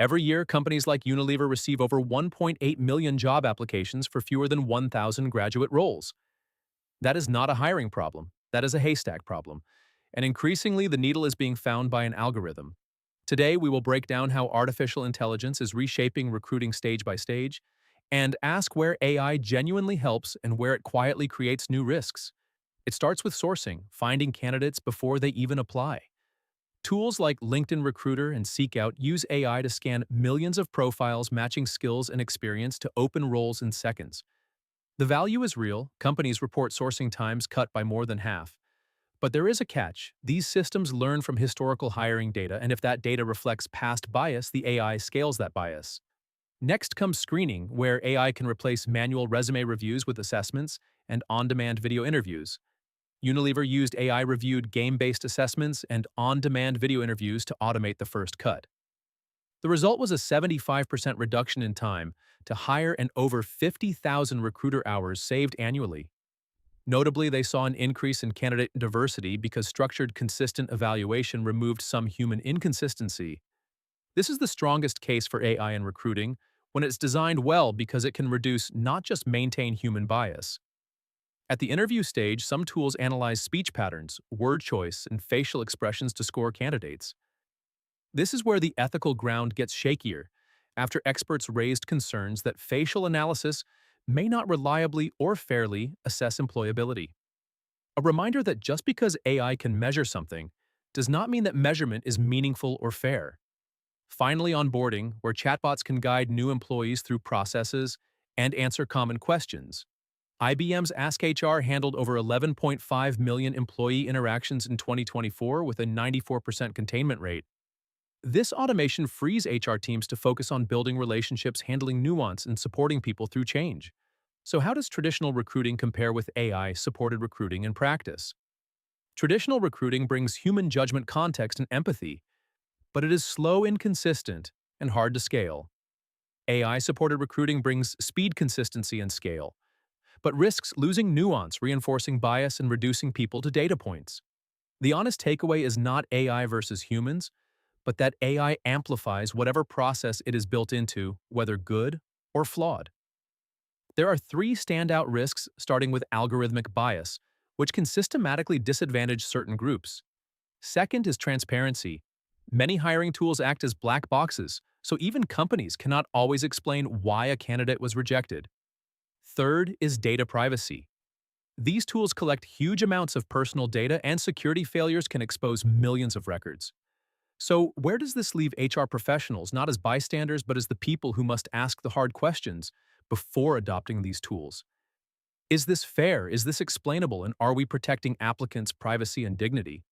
Every year, companies like Unilever receive over 1.8 million job applications for fewer than 1,000 graduate roles. That is not a hiring problem. That is a haystack problem. And increasingly, the needle is being found by an algorithm. Today, we will break down how artificial intelligence is reshaping recruiting stage by stage and ask where AI genuinely helps and where it quietly creates new risks. It starts with sourcing, finding candidates before they even apply. Tools like LinkedIn Recruiter and Seekout use AI to scan millions of profiles matching skills and experience to open roles in seconds. The value is real. Companies report sourcing times cut by more than half. But there is a catch. These systems learn from historical hiring data, and if that data reflects past bias, the AI scales that bias. Next comes screening, where AI can replace manual resume reviews with assessments and on-demand video interviews. Unilever used AI-reviewed game-based assessments and on-demand video interviews to automate the first cut. The result was a 75% reduction in time to hire and over 50,000 recruiter hours saved annually. Notably, they saw an increase in candidate diversity because structured, consistent evaluation removed some human inconsistency. This is the strongest case for AI in recruiting when it's designed well because it can reduce, not just maintain, human bias. At the interview stage, some tools analyze speech patterns, word choice, and facial expressions to score candidates. This is where the ethical ground gets shakier, after experts raised concerns that facial analysis may not reliably or fairly assess employability. A reminder that just because AI can measure something does not mean that measurement is meaningful or fair. Finally, onboarding, where chatbots can guide new employees through processes and answer common questions. IBM's AskHR handled over 11.5 million employee interactions in 2024 with a 94% containment rate. This automation frees HR teams to focus on building relationships, handling nuance, and supporting people through change. So how does traditional recruiting compare with AI-supported recruiting in practice? Traditional recruiting brings human judgment, context, and empathy, but it is slow, inconsistent, and hard to scale. AI-supported recruiting brings speed, consistency, and scale, but risks losing nuance, reinforcing bias, and reducing people to data points. The honest takeaway is not AI versus humans, but that AI amplifies whatever process it is built into, whether good or flawed. There are three standout risks, starting with algorithmic bias, which can systematically disadvantage certain groups. Second is transparency. Many hiring tools act as black boxes, so even companies cannot always explain why a candidate was rejected. Third is data privacy. These tools collect huge amounts of personal data, and security failures can expose millions of records. So, where does this leave HR professionals, not as bystanders, but as the people who must ask the hard questions before adopting these tools? Is this fair? Is this explainable? And are we protecting applicants' privacy and dignity?